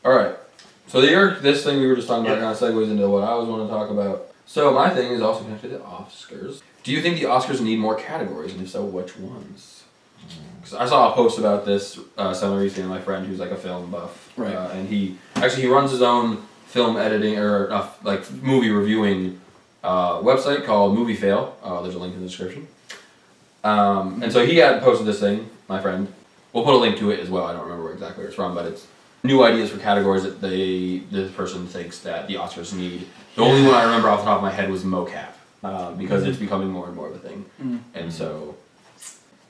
All right. So this thing we were just talking about kind of segues into what I was want to talk about. So my thing is also connected to the Oscars. Do you think the Oscars need more categories, and if so, which ones? Because I saw a post about this semi recently. My friend, who's like a film buff, right? And he runs his own film editing or like movie reviewing website called Movie Fail. There's a link in the description. And so he had posted this thing. My friend, we'll put a link to it as well. I don't remember exactly where it's from, but it's new ideas for categories that this person thinks that the Oscars need. The only one I remember off the top of my head was mocap, because it's becoming more and more of a thing. And so,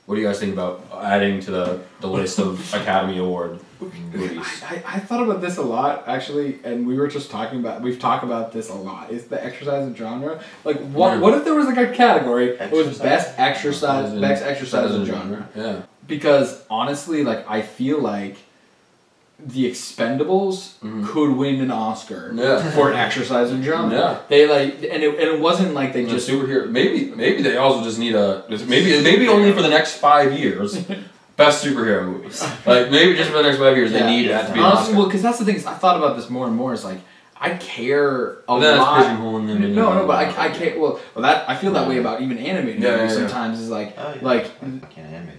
what do you guys think about adding to the list of Academy Award movies? I thought about this a lot, actually, and we've talked about this a lot. It's the exercise of genre. Like, what if there was like a category that was best exercise in genre? Yeah. Because honestly, like, I feel like The Expendables could win an Oscar for exercise in genre. Yeah. They and it wasn't like they just superhero. Maybe they also just need maybe only for the next 5 years. Best superhero movies. Like maybe just for the next 5 years they need that to be an Oscar. Well, because that's the thing is I thought about this more and more. It's like I care a lot. No, but I care. Well, that I feel that way about even animated movies sometimes. Is like I can't animate.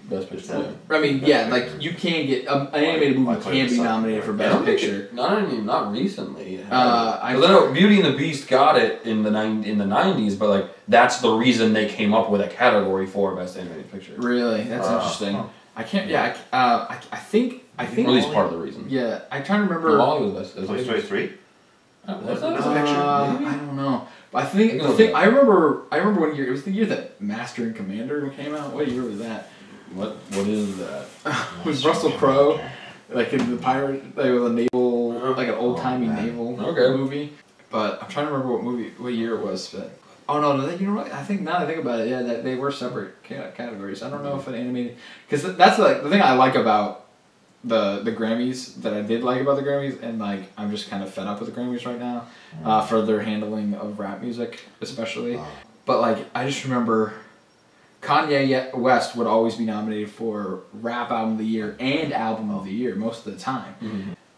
Best Picture. I mean, like you can get an animated movie can be nominated for Best Picture. Not recently. I know Beauty and the Beast got it in the 90s, but like that's the reason they came up with a category for Best Animated Picture. Really, that's interesting. I can't. Yeah, I think. Or at least part of the reason. Yeah, I'm trying to remember. Wall-E was Best. Toy Story 3. I don't know. But I remember one year. It was the year that Master and Commander came out. What year was that? What is that? It was Russell Crowe, like in the pirate, like with a naval, like an old timey naval movie. But I'm trying to remember what year it was. But you know what? I think now that I think about it, yeah, that they were separate categories. I don't know if an animated, because that's like the thing I like about the Grammys that I did like about the Grammys, and like I'm just kind of fed up with the Grammys right now for their handling of rap music, especially. But like I just remember Kanye West would always be nominated for Rap Album of the Year and Album of the Year most of the time.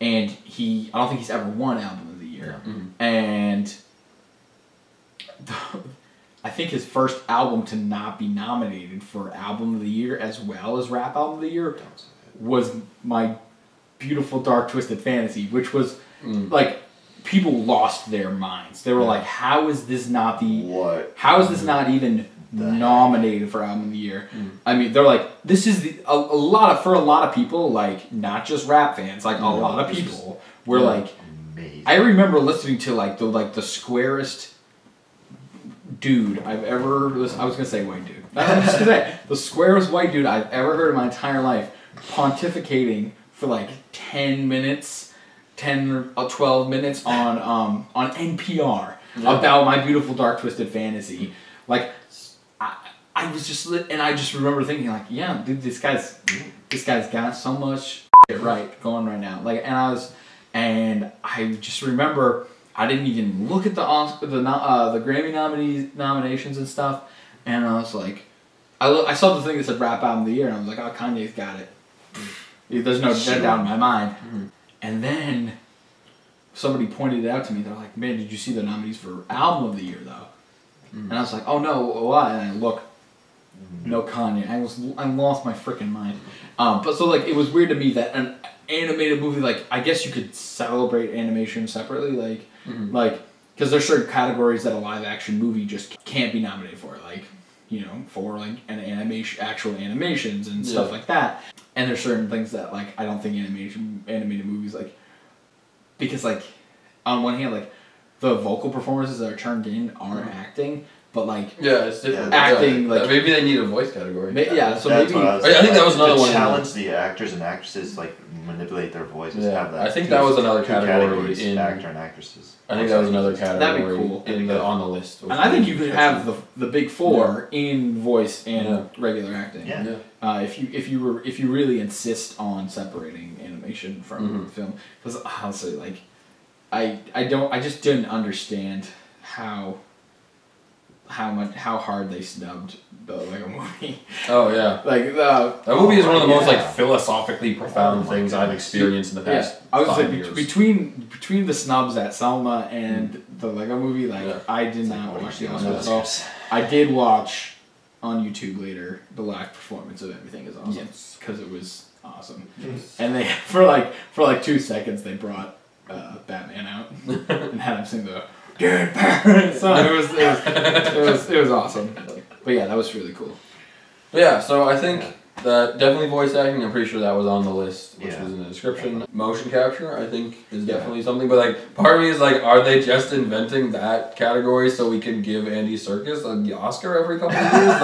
And I don't think he's ever won Album of the Year. And I think his first album to not be nominated for Album of the Year as well as Rap Album of the Year was My Beautiful Dark Twisted Fantasy, which was like people lost their minds. They were like, how is this not even nominated for Album of the Year? I mean, they're like, this is for a lot of people, like not just rap fans, like a lot of people were like, amazing. I remember listening to the squarest dude I've ever listened. I was gonna say white dude. I was just gonna say the squarest white dude I've ever heard in my entire life pontificating for like 10 or 12 minutes on NPR about My Beautiful Dark Twisted Fantasy. Like, I was just and I just remember thinking like, yeah, dude, this guy's got so much shit right going right now. Like, and I just remember I didn't even look at the Grammy nominations and stuff, and I was like, I saw the thing that said Rap Album of the Year, and I was like, oh, Kanye's got it. There's no doubt in my mind. And then somebody pointed it out to me. They're like, man, did you see the nominees for Album of the Year though? And I was like, oh no, what? And I look, no Kanye. I lost my freaking mind. But so like, it was weird to me that an animated movie, like, I guess you could celebrate animation separately, like, because there's certain categories that a live action movie just can't be nominated for, like, you know, for like an actual animations and stuff like that. And there's certain things that like I don't think animated movies, like, because like on one hand, like the vocal performances that are turned in are acting, but like it's different. Acting like maybe they need a voice category. So maybe I think that was another one. Challenge the actors and actresses, like manipulate their voices. Have that. I think that was another category in actor and actresses. I think that was another category. That'd be cool. On the list. And I think you could have the big four in voice and regular acting. If you really insist on separating animation from film, because honestly, like I just didn't understand how how hard they snubbed the Lego Movie. Oh yeah. Like that movie is one of the most yeah. like philosophically profound things I've experienced in the past. I was 5 like years. between the snubs at Selma and the Lego Movie, like I did not watch the Oscars. I did watch on YouTube later the live performance of Everything Is Awesome because it was awesome. Yes. And they for like 2 seconds they brought Batman out and had him sing the "Dead Parents" song. It was awesome. But yeah, that was really cool. Yeah, so I think that definitely voice acting. I'm pretty sure that was on the list, which Yeah. was in the description. Motion capture, I think, is definitely something. But like, part of me is like, are they just inventing that category so we can give Andy Serkis the Oscar every couple of years?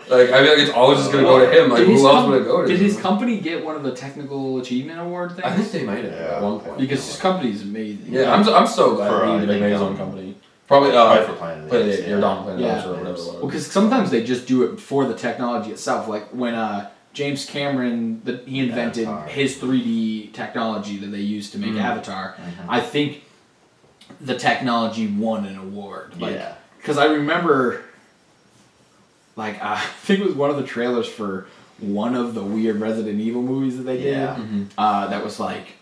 Like I feel like it's always just gonna go to him. Like, who else would it go to? Did his company get one of the technical achievement award things? I think they might have at one point. Because his company is amazing. Yeah, I'm so glad he did make his own company. Probably for Planet Planet Apes, 8, you're done Planet Yeah. Apes or whatever it was. Well, because sometimes they just do it for the technology itself. Like when James Cameron, he invented Avatar. his 3D technology that they used to make Avatar. I think the technology won an award. Yeah. Because I remember, like, I think it was one of the trailers for one of the weird Resident Evil movies that they did. Yeah. That was like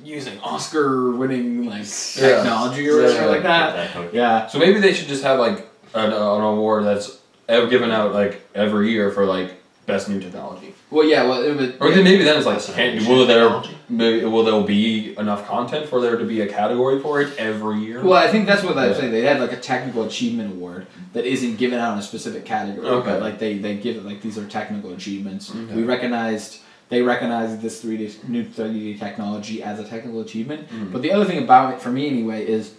using Oscar-winning like technology or whatever like that. Yeah. So maybe they should just have like an award that's given out like every year for like best new technology. Well, yeah. Well, Or then maybe then it's like, Best will technology. there be enough content for there to be a category for it every year? Well, I think that's what I'm saying. They had like a technical achievement award that isn't given out in a specific category. Okay. But like they give it like these are technical achievements. Okay. They recognized this new 3D technology as a technical achievement. But the other thing about it, for me anyway, is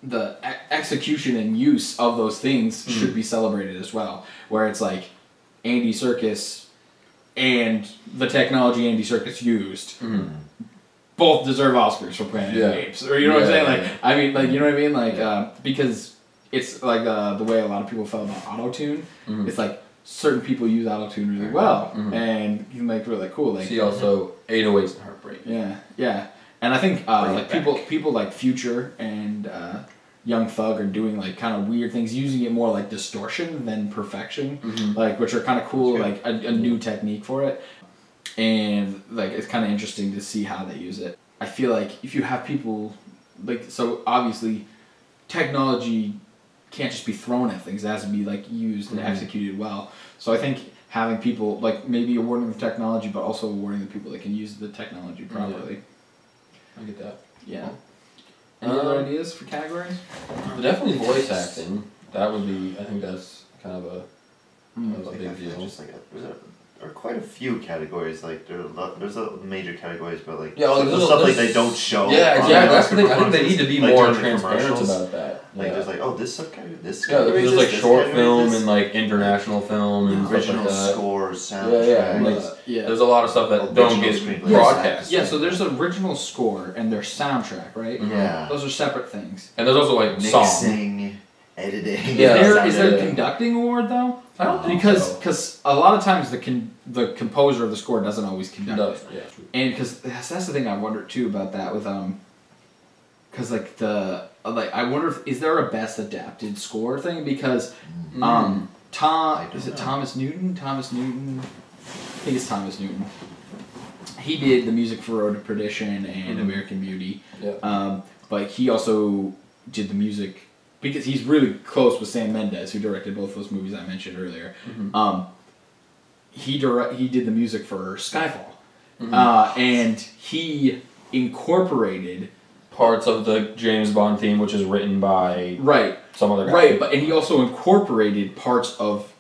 the execution and use of those things should be celebrated as well. Where it's like Andy Serkis and the technology Andy Serkis used both deserve Oscars for Planet of the Apes. Or you know what I'm saying? Like I mean, like you know what I mean? Like because it's like the way a lot of people felt about auto-tune. It's like certain people use auto-tune really well, and you make really cool. Like See also 808s and Heartbreak. Yeah. And I think like people like Future and Young Thug are doing like kind of weird things, using it more like distortion than perfection, like which are kind of cool, like a new technique for it. And like it's kind of interesting to see how they use it. I feel like if you have people like so obviously technology can't just be thrown at things; it has to be like used and executed well. So I think having people like maybe awarding the technology, but also awarding the people that can use the technology properly. I get that. Yeah. Any other ideas for categories? Definitely voice acting. That would be. I think that's kind of a big deal. Just like there are quite a few categories. Like there's a major categories, but like Yeah, well, the stuff like they don't show. Yeah, on exactly. the That's the thing. I think they performances, need to be like, more during the transparent commercials. about that. Like there's like this subcategory, this Yeah, category, there's like this short category, film this, and like international film and original stuff like that. score, soundtrack. Yeah. There's a lot of stuff that don't get screenplays. broadcast. Yeah, so there's original score and there's soundtrack, right? Yeah. Those are separate things. And there's also like song. Mixing, editing. Yeah. Is there Yeah. a conducting award though? I don't think Because a lot of times the composer of the score doesn't always conduct it. Yeah. And because that's the thing I wonder too about that with because like I wonder if is there a best adapted score thing because Thomas Newton? I think it's Thomas Newton. He did the music for Road to Perdition and American Beauty. Yeah. But he also did the music because he's really close with Sam Mendes, who directed both those movies I mentioned earlier. He did the music for Skyfall, and he incorporated Parts of the James Bond theme, which is written by some other guy. Right, and he also incorporated parts of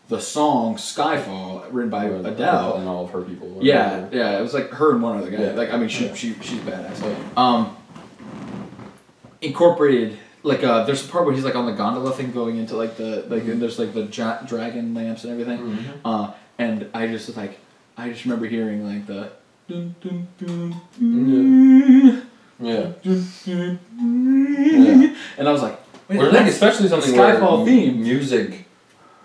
the song Skyfall, written by Adele. And all of her people. Yeah, it was like her and one other guy. Yeah. Like I mean, she's badass. Incorporated like there's a part where he's like on the gondola thing going into like the and there's like the dragon lamps and everything. And I just remember hearing like the dun, dun, dun, dun, Yeah. and I was like, wait, Or like especially something Skyfall where theme. music,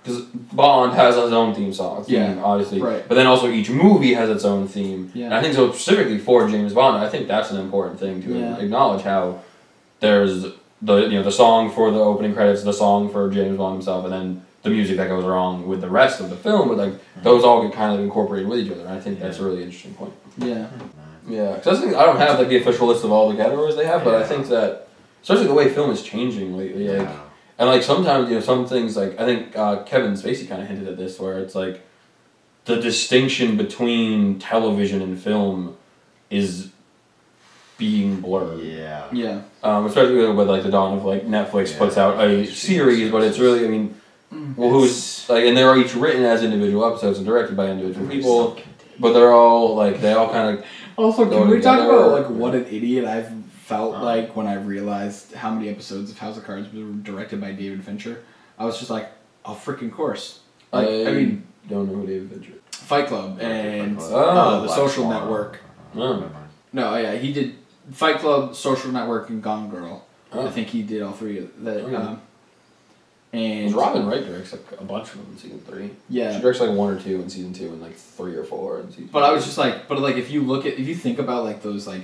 because Bond has his own theme, obviously. Right. But then also each movie has its own theme. Yeah. And I think so specifically for James Bond, I think that's an important thing to acknowledge how there's the song for the opening credits, the song for James Bond himself, and then the music that goes along with the rest of the film, but like those all get kind of incorporated with each other. And I think that's a really interesting point. Yeah. Yeah, because I don't have like the official list of all the categories they have, but I think that especially the way film is changing lately, like, and like sometimes some things like I think Kevin Spacey kind of hinted at this, where it's like the distinction between television and film is being blurred. Yeah. Yeah. Especially with like the dawn of like Netflix puts out a series, but it's really who's like, and they're each written as individual episodes and directed by individual people, but they all kind of. Also, can we talk about like what an idiot I've felt like when I realized how many episodes of House of Cards were directed by David Fincher? I was just like, oh, freaking course. Like, I mean, don't know who David Fincher. Fight Club and The Social Network. Oh. No, yeah, he did Fight Club, Social Network, and Gone Girl. Oh. I think he did all three of that. And Robin Wright directs like a bunch of them in season 3. Yeah, she directs like 1 or 2 in season 2 and like 3 or 4 in season. But I was just like, if you think about like those like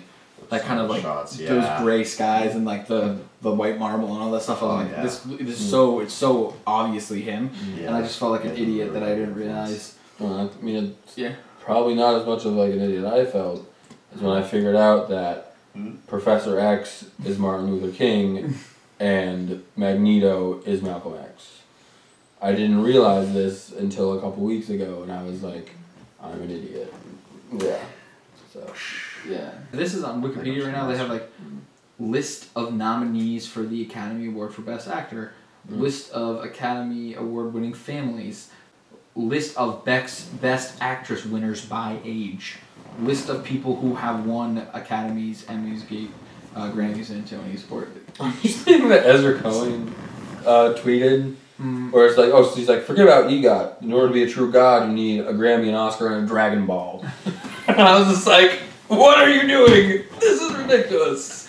kind of like shots, those gray skies and like the white marble and all that stuff. I was like, this is it's so obviously him, and I just felt like an idiot that I didn't realize. Well, I mean, it's probably not as much of like an idiot I felt as when I figured out that Professor X is Martin Luther King and Magneto is Malcolm X. I didn't realize this until a couple weeks ago, and I was like, I'm an idiot. Yeah. So. Yeah. This is on Wikipedia right now. They have like list of nominees for the Academy Award for Best Actor, list of Academy Award winning families, list of Best Actress winners by age, list of people who have won Academies, Emmys, Grammys, and Tonys. You think that Ezra Cohen tweeted? Where it's like, so he's like, forget about EGOT. In order to be a true god, you need a Grammy, an Oscar, and a Dragon Ball. And I was just like, what are you doing? This is ridiculous.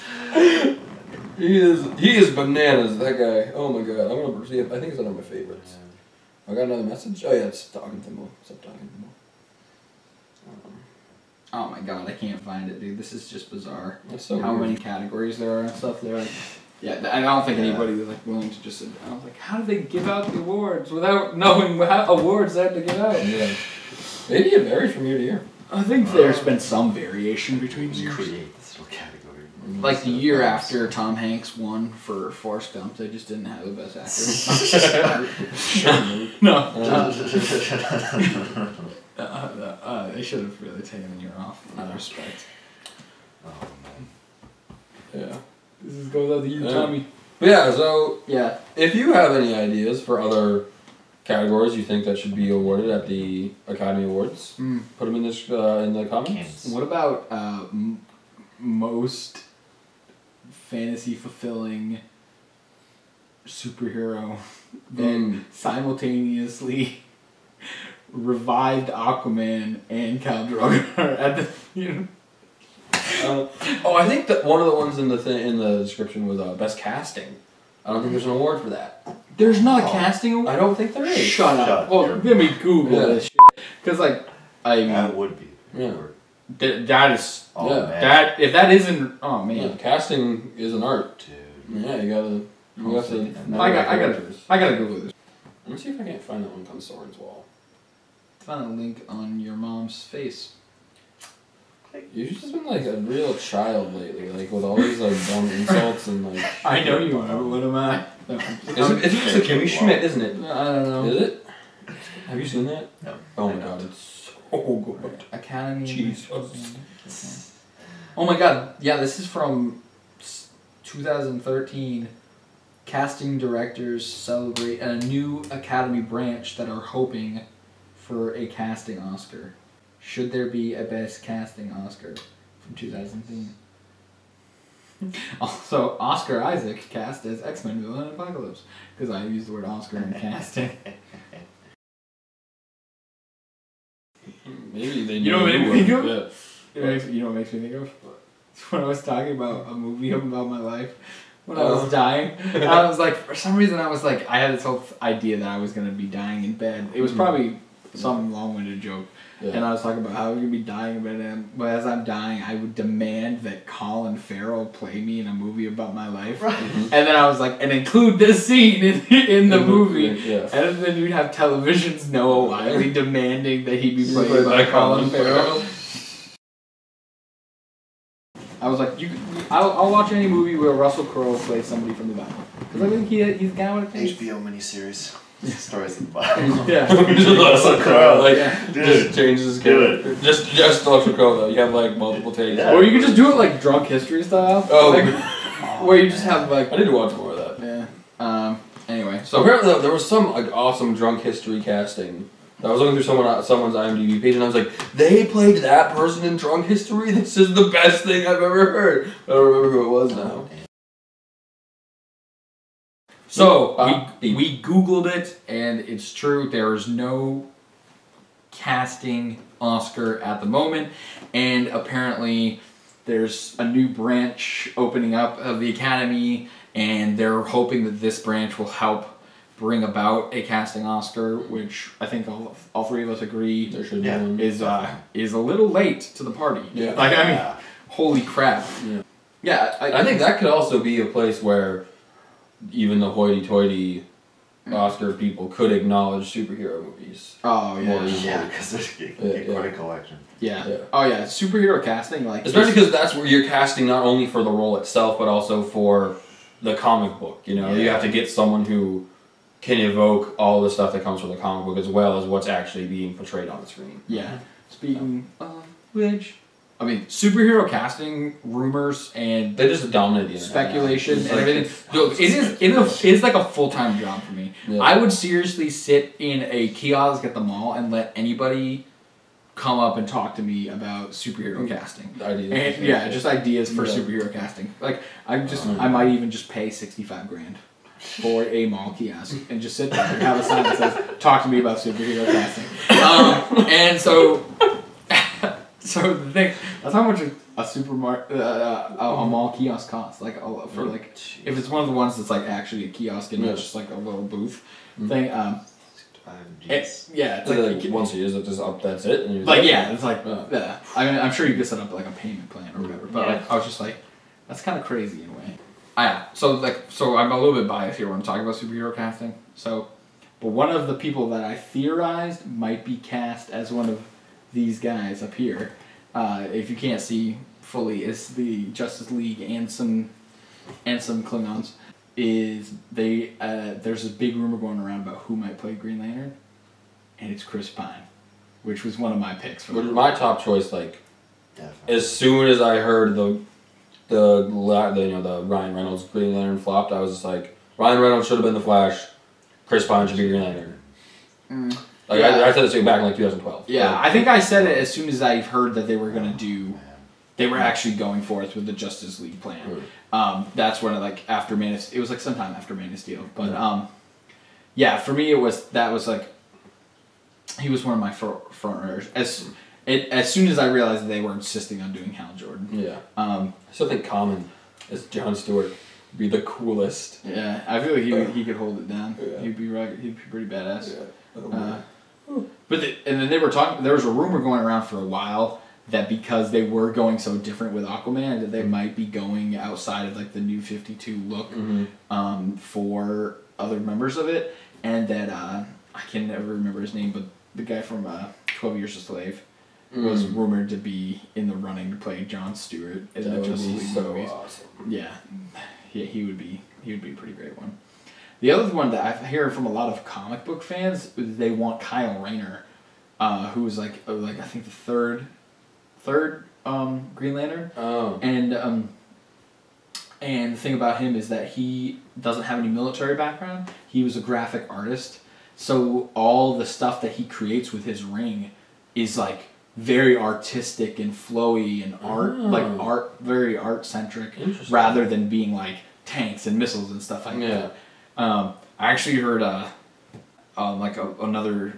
He is bananas, that guy. Oh my god. I'm gonna see it. I think it's one of my favorites. I got another message. Oh yeah, it's talking to him. Stop talking to him. Oh my god, I can't find it, dude. This is just bizarre. That's so how weird. many categories there are and stuff. They're like, I don't think anybody was like willing to just. I was like, how do they give out the awards without knowing what awards they have to give out? Yeah. Maybe it varies from year to year. I think there's been some variation between years. Create this little category. Like the year after Tom Hanks won for Forrest Gump, they just didn't have the best actor. No. They should have really taken a year off. Out of respect. Oh man. Yeah. This goes out to you, Tommy. Yeah. So yeah, if you have any ideas for other categories you think that should be awarded at the Academy Awards, put them in this in the comments. What about most fantasy fulfilling superhero that simultaneously revived Aquaman and Khal Drogo at the I think that one of the ones in the description was best casting. I don't think there's an award for that. There's not a casting award? I don't think there is. Shut up. Well, let me Google this shit. Because, that would be. Yeah. That is... Oh, yeah. man. If that isn't... Oh, man. Yeah, casting is an art. Dude. Yeah, you have to... I gotta Google this. Let me see if I can't find that one on Soren's wall. Found a link on your mom's face. You've just been like a real child lately, like with all these like dumb insults and like. I know you are. What am I? It's just a Kimmy Schmidt, isn't it? I don't know. Is it? Have you seen that? No. Oh my god, it's so good. Academy. Jesus. Oh my god, yeah, this is from 2013. Casting directors celebrate a new Academy branch that are hoping for a casting Oscar. Should there be a Best Casting Oscar from 2010? Also, Oscar Isaac cast as X-Men villain in Apocalypse. Because I used the word Oscar in casting. Maybe they. You know what makes me think of? Yeah. You know what makes me think of? When I was talking about a movie about my life. When I was dying. I was like, for some reason I was like, I had this whole idea that I was going to be dying in bed. It was probably some long-winded joke. Yeah. And I was talking about how I'm going to be dying of it, but as I'm dying, I would demand that Colin Farrell play me in a movie about my life. Right. And then I was like, and include this scene in the movie. Yeah. And then you'd have Television's Noah Wiley demanding that he be played by Colin Farrell. I was like, I'll watch any movie where Russell Crowe plays somebody from the Bible. Because I think he's the guy with it. HBO miniseries. Stories of the Bible. Yeah. Russell Crowe, like, Yeah. just changes his character. Just Russell Crowe though. You have like multiple takes. Yeah. Or you could just do it like drunk history style. Oh. Like, where you just have like. I need to watch more of that. Yeah. Anyway, So apparently there was some like awesome drunk history casting. I was looking through someone's IMDb page and I was like, they played that person in Drunk History? This is the best thing I've ever heard. I don't remember who it was now. So we Googled it, and it's true. There is no casting Oscar at the moment, and apparently there's a new branch opening up of the Academy, and they're hoping that this branch will help bring about a casting Oscar, which I think all three of us agree There should be one. is a little late to the party. Yeah. Like I mean, holy crap. Yeah. Yeah, I think that could also be a place where even the hoity-toity Oscar people could acknowledge superhero movies. Oh yeah. More easily. Yeah, because there's quite a collection. Yeah. Yeah. Oh yeah, superhero casting like Especially because that's where you're casting not only for the role itself, but also for the comic book. You know, you have to get someone who can evoke all the stuff that comes from the comic book as well as what's actually being portrayed on the screen. Yeah. Speaking of which, I mean, superhero casting rumors and They just dominate the internet. speculation It's and like- everything. Dude, it's like a full-time job for me. Yeah. I would seriously sit in a kiosk at the mall and let anybody come up and talk to me about superhero casting. Ideas. And yeah, just ideas for Yeah. superhero casting. Like I might even just pay $65,000 for a mall kiosk and just sit there and have a sign that says "Talk to me about superhero casting." And so the thing that's how much a supermarket a mall kiosk costs. Like for like if it's one of the ones that's like actually a kiosk and not just like a little booth thing. It's like once a year, is it just up? That's it. And you're like yeah, it's like Yeah. I mean, I'm sure you could set up like a payment plan or whatever, but like I was just like, that's kind of crazy in a way. So I'm a little bit biased here when I'm talking about superhero casting. But one of the people that I theorized might be cast as one of these guys up here, if you can't see fully, is the Justice League and some Klingons. There's this big rumor going around about who might play Green Lantern, and it's Chris Pine, which was one of my picks. Which was my top choice. Like, Definitely. as soon as I heard the Ryan Reynolds Green Lantern flopped, I was just like, Ryan Reynolds should have been the Flash. Chris Pine should be Green Lantern. Like Yeah. I said this back in like 2012. Yeah, I think I said it as soon as I heard that they were gonna do. They were actually going forth with the Justice League plan. That's when after it was like sometime after Man of Steel. But yeah, for me that was like he was one of my front runners. As soon as I realized that they were insisting on doing Hal Jordan. Yeah. I still think Common as Jon Stewart would be the coolest. Yeah, I feel like he could hold it down. Yeah. He'd be pretty badass. Yeah. And then they were talking. There was a rumor going around for a while that because they were going so different with Aquaman, that they might be going outside of like the New 52 look for other members of it, and that I can never remember his name, but the guy from 12 Years a Slave was rumored to be in the running to play Jon Stewart in the Justice League movies. Awesome. Yeah, he would be a pretty great one. The other one that I hear from a lot of comic book fans, they want Kyle Rayner, who was like I think the third Green Lantern. Oh. And the thing about him is that he doesn't have any military background. He was a graphic artist, so all the stuff that he creates with his ring is like very artistic and flowy and very art centric, rather than being like tanks and missiles and stuff like that. I actually heard another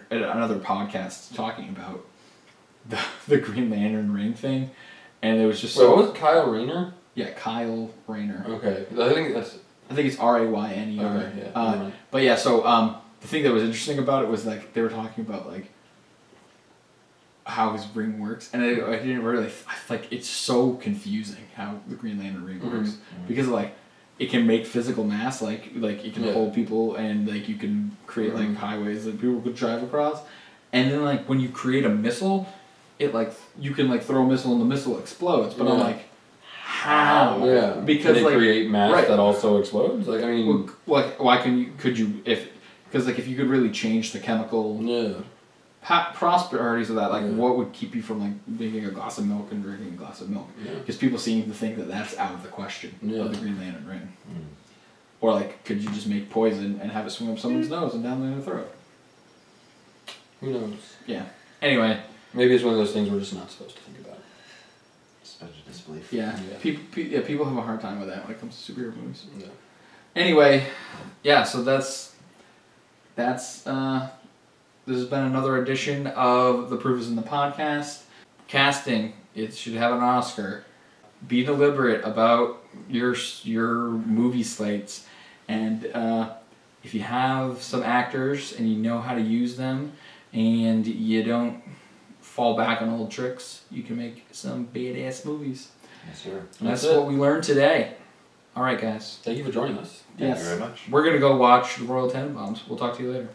podcast talking about the Green Lantern ring thing, and it was just what was it, Kyle Rayner? Yeah, Kyle Rayner. Okay, I think it's Rayner. Okay, yeah. But yeah, so the thing that was interesting about it was like they were talking about like how his ring works, and I didn't really like. It's so confusing how the Green Lantern ring works because like it can make physical mass, like it can hold people, and like you can create like highways that people could drive across, and then like when you create a missile, it like you can like throw a missile and the missile explodes, but I'm like, how? Yeah, because can they like create mass that also explodes? Like I mean, like why could you because like if you could really change the chemical prosperities of that, like what would keep you from like making a glass of milk and drinking a glass of milk? Because people seem to think that that's out of the question of the Green Lantern ring. Or like, could you just make poison and have it swing up someone's nose and down their throat? Who knows? Yeah. Anyway, maybe it's one of those things we're just not supposed to think about. Suspended disbelief. Yeah. People have a hard time with that when it comes to superhero movies. Yeah. Anyway, yeah. So that's this has been another edition of The Proof is in the Podcast. Casting, it should have an Oscar. Be deliberate about your movie slates, and if you have some actors and you know how to use them, and you don't fall back on old tricks, you can make some badass movies. Yes, sir. And that's what we learned today. All right, guys. Thank you for joining us. Thank you very much. We're gonna go watch The Royal Tenenbaums. We'll talk to you later.